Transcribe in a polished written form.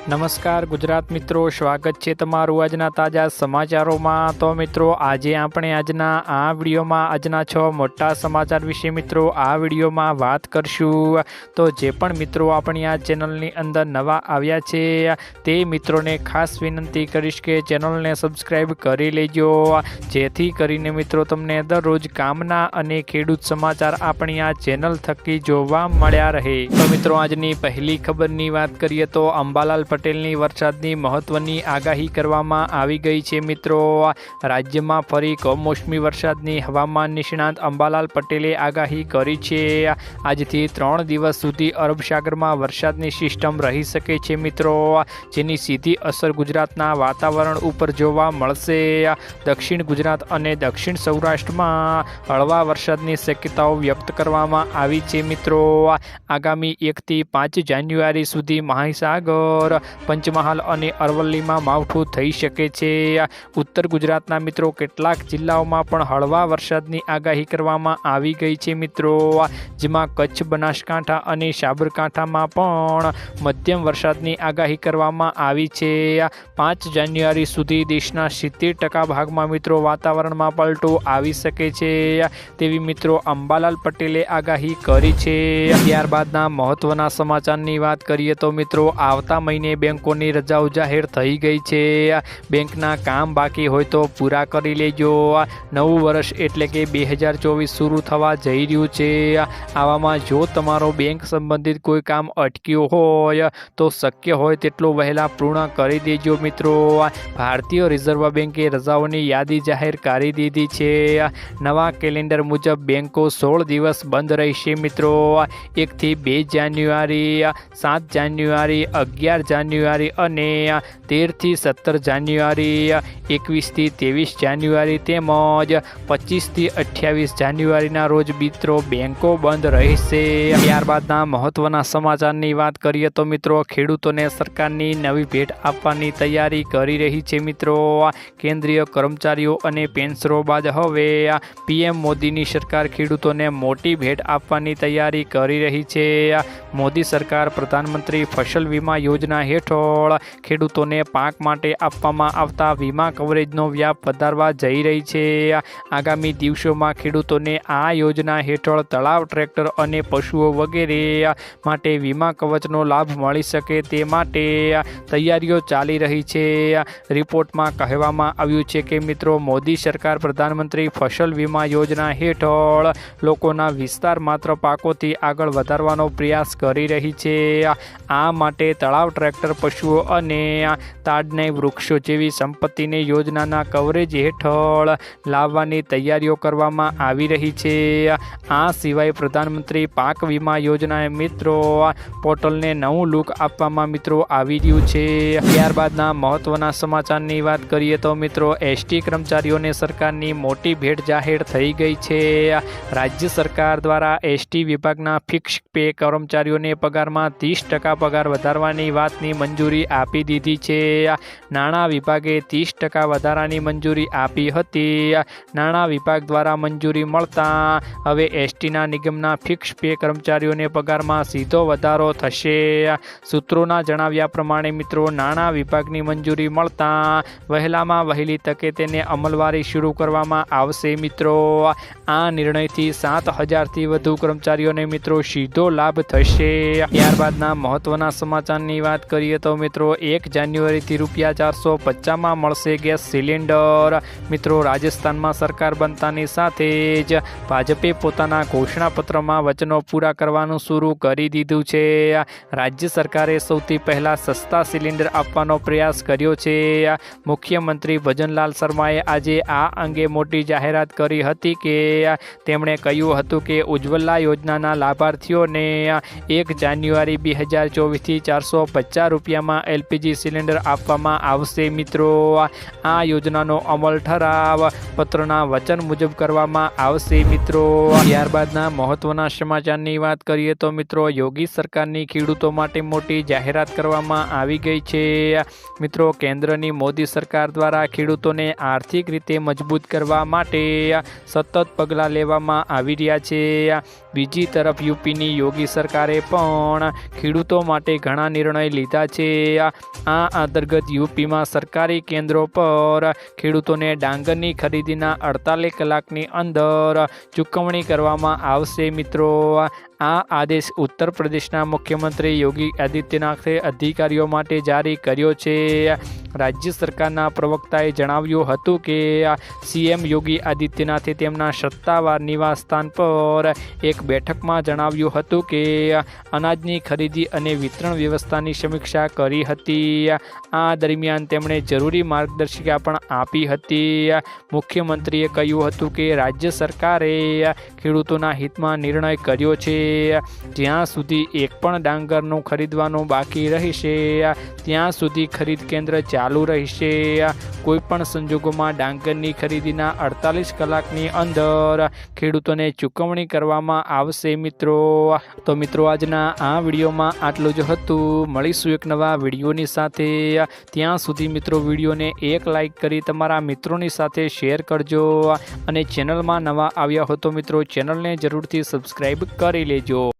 નમસ્કાર ગુજરાત મિત્રો, સ્વાગત છે તમારું આજના તાજા સમાચારોમાં। તો મિત્રો આજે આપણે આજના આ વિડીયોમાં આજના 6 મોટા સમાચાર વિશે મિત્રો આ વિડીયોમાં વાત કરશું। તો જે પણ મિત્રો આપણી આ ચેનલની અંદર નવા આવ્યા છે તે મિત્રોને ખાસ વિનંતી કરીશ કે ચેનલને સબસ્ક્રાઈબ કરી લેજો, જેથી કરીને મિત્રો તમને દરરોજ કામના અને ખેડૂત સમાચાર આપણી આ ચેનલ થકી જોવા મળ્યા રહે। તો મિત્રો આજની પહેલી ખબરની વાત કરીએ તો અંબાલાલ પટેલની વરસાદની મહત્વની આગાહી કરવામાં આવી ગઈ છે। મિત્રો રાજ્યમાં ફરી કમોસમી વરસાદની હવામાન નિષ્ણાત અંબાલાલ પટેલે આગાહી કરી છે। આજથી 3 દિવસ સુધી અરબ સાગરમાં વરસાદની સિસ્ટમ રહી શકે છે મિત્રો, જેની સીધી અસર ગુજરાતના વાતાવરણ ઉપર જોવા મળશે। દક્ષિણ ગુજરાત અને દક્ષિણ સૌરાષ્ટ્રમાં હળવા વરસાદની શક્યતાઓ વ્યક્ત કરવામાં આવી છે મિત્રો। આગામી 1 થી 5 જાન્યુઆરી સુધી મહીસાગર, પંચમહાલ અને અરવલ્લીમાં માવઠું થઈ શકે છે। ઉત્તર ગુજરાતના મિત્રો કેટલાક જિલ્લાઓમાં પણ હળવા વરસાદની આગાહી કરવામાં આવી ગઈ છે મિત્રો, જેમાં કચ્છ, બનાસકાંઠા અને સાબરકાંઠામાં પણ મધ્યમ વરસાદની આગાહી કરવામાં આવી છે। 5 જાન્યુઆરી સુધી દેશના 70% ભાગમાં મિત્રો વાતાવરણમાં પલટો આવી શકે છે તેવી મિત્રો અંબાલાલ પટેલે આગાહી કરી છે। ત્યારબાદના મહત્વના સમાચારની વાત કરીએ તો મિત્રો આવતા મહિને બેંકોની રજાઓ જાહેર થઈ ગઈ છે। બેંકના કામ બાકી હોય તો પૂરા કરી લેજો। નવું વર્ષ એટલે કે 2024 શરૂ થવા જઈ રહ્યું છે। આવામાં જો તમારો બેંક સંબંધિત કોઈ કામ અટક્યું હોય તો શક્ય હોય તેટલું વહેલા પૂર્ણ કરી દેજો મિત્રો। ભારતીય રિઝર્વ બેંકે રજાઓની યાદી જાહેર કરી દીધી છે। નવા કેલેન્ડર મુજબ બેંકો 16 દિવસ બંધ રહેશે મિત્રો। 1 થી 2 જાન્યુઆરી, 7 જાન્યુઆરી, 11 જાન્યુઆરી અને 13 થી 17 જાન્યુઆરી, 21 થી 23 જાન્યુઆરી તેમજ 25 થી 28 જાન્યુઆરીના રોજ મિત્રો બેંકો બંધ રહેશે। ત્યારબાદના મહત્વના સમાચારની વાત કરીએ તો મિત્રો ખેડૂતોને સરકારની નવી ભેટ આપવાની તૈયારી કરી રહી છે મિત્રો। કેન્દ્રીય કર્મચારીઓ અને પેન્શનરો બાદ હવે પીએમ મોદીની સરકાર ખેડૂતોને મોટી ભેટ આપવાની તૈયારી કરી રહી છે। મોદી સરકાર પ્રધાનમંત્રી ફસલ વીમા યોજના હેઠળ ખેડૂતોને પાક માટે આપવામાં આવતા વીમા કવરેજનો વ્યાપ વધારવા જઈ રહી છે। આગામી દિવસોમાં ખેડૂતોને આ યોજના હેઠળ તળાવ, ટ્રેક્ટર અને પશુઓ વગેરે માટે વીમા કવચનો લાભ મળી શકે તે માટે તૈયારીઓ ચાલી રહી છે। રિપોર્ટમાં કહેવામાં આવ્યું છે કે મિત્રો મોદી સરકાર પ્રધાનમંત્રી ફસલ વીમા યોજના હેઠળ લોકોના વિસ્તાર માત્ર પાકોથી આગળ વધારવાનો પ્રયાસ કરી રહી છે। આ માટે તળાવ, ટ્રેક્ટર, પશુઓ અને તાડને વૃક્ષો જેવી સંપત્તિને યોજનાના કવરેજ હેઠળ લાવવાની તૈયારીઓ કરવામાં આવી રહી છે। આ સિવાય પ્રધાનમંત્રી પાક વીમા યોજનાએ મિત્રો પોર્ટલને નવું લુક આપવામાં મિત્રો આવી રહ્યું છે। ત્યારબાદના મહત્વના સમાચારની વાત કરીએ તો મિત્રો એસટી કર્મચારીઓને સરકારની મોટી ભેટ જાહેર થઈ ગઈ છે। રાજ્ય સરકાર દ્વારા એસટી વિભાગના ફિક્સ પે કર્મચારીઓને પગારમાં 30% પગાર વધારવાની વાતની મંજૂરી આપી દીધી છે। નાણાં વિભાગે 30% વધારાની મંજૂરી આપી હતી। નાણાં વિભાગ દ્વારા મંજૂરી મળતા હવે એસટીના નિગમના ફિક્સ પે કર્મચારીઓને પગારમાં સીધો વધારો થશે। સૂત્રોના જણાવ્યા પ્રમાણે મિત્રો નાણાં વિભાગની મંજૂરી મળતા વહેલામાં વહેલી તકે તેને અમલવારી શરૂ કરવામાં આવશે મિત્રો। આ નિર્ણયથી 7,000થી વધુ કર્મચારીઓને મિત્રો સીધો લાભ થશે। ત્યારબાદના મહત્વના સમાચારની વાત કરીએ તો મિત્રો 1 જાન્યુઆરીથી ₹450માં મળશે ગેસ સિલિન્ડર। મિત્રો રાજસ્થાનમાં સરકાર બનતાની સાથે જ ભાજપે પોતાના ઘોષણાપત્રમાં વચનો પૂરા કરવાનું શરૂ કરી દીધું છે। રાજ્ય સરકારે સૌથી પહેલા સસ્તા સિલિન્ડર આપવાનો પ્રયાસ કર્યો છે। મુખ્યમંત્રી ભજનલાલ શર્માએ આજે આ અંગે મોટી જાહેરાત કરી હતી કે તેમણે કહ્યું હતું કે ઉજ્જવલા યોજનાના લાભાર્થીઓને 1 જાન્યુઆરી 2024થી ₹450માં એલપીજી સિલિન્ડર આપવામાં આવશે મિત્રો। આ યોજનાનો અમલ ઠરાવ પત્રના વચન મુજબ કરવામાં આવશે મિત્રો। ત્યારબાદના મહત્વના સમાચારની વાત કરીએ તો મિત્રો યોગી સરકારની ખેડૂતો માટે મોટી જાહેરાત કરવામાં આવી ગઈ છે। મિત્રો કેન્દ્રની મોદી સરકાર દ્વારા ખેડૂતોને આર્થિક રીતે મજબૂત કરવા માટે સતત પગલાં લેવામાં આવી રહ્યા છે। બીજી તરફ યુપીની યોગી સરકારે પણ ખેડૂતો માટે ઘણા નિર્ણય લીધા દીધા છે। આ અંતર્ગત યુપીમાં સરકારી કેન્દ્રો પર ખેડૂતોને ડાંગરની ખરીદીના 48 કલાકની અંદર ચૂકવણી કરવામાં આવશે। મિત્રો, આ આદેશ ઉત્તર પ્રદેશના મુખ્યમંત્રી યોગી આદિત્યનાથે અધિકારીઓ માટે જારી કર્યો છે। રાજ્ય સરકારના પ્રવક્તાએ જણાવ્યું હતું કે સીએમ યોગી આદિત્યનાથે તેમના સત્તાવાર નિવાસસ્થાન પર એક બેઠકમાં જણાવ્યું હતું કે અનાજની ખરીદી અને વિતરણ વ્યવસ્થાની સમીક્ષા કરી હતી। આ દરમિયાન તેમણે જરૂરી માર્ગદર્શિકા પણ આપી હતી। મુખ્યમંત્રીએ કહ્યું હતું કે રાજ્ય સરકારે ખેડૂતોના હિતમાં નિર્ણય કર્યો છે। જ્યાં સુધી એક પણ ડાંગરનું ખરીદવાનું બાકી રહેશે ત્યાં સુધી ખરીદ કેન્દ્ર ચાલુ રહેશે। કોઈપણ સંજોગોમાં ડાંગરની ખરીદીના 48 કલાકની અંદર ખેડૂતોને ચૂકવણી કરવામાં આવશે। મિત્રો, આજના આ વિડીયોમાં આટલું જ હતું। મળીશું એક નવા વિડીયોની સાથે। ત્યાં સુધી મિત્રો, વિડીયોને એક લાઈક કરી તમારા મિત્રોની સાથે શેર કરજો અને ચેનલમાં નવા આવ્યા હો તો મિત્રો ચેનલને જરૂરથી સબસ્ક્રાઈબ કરી લેજો।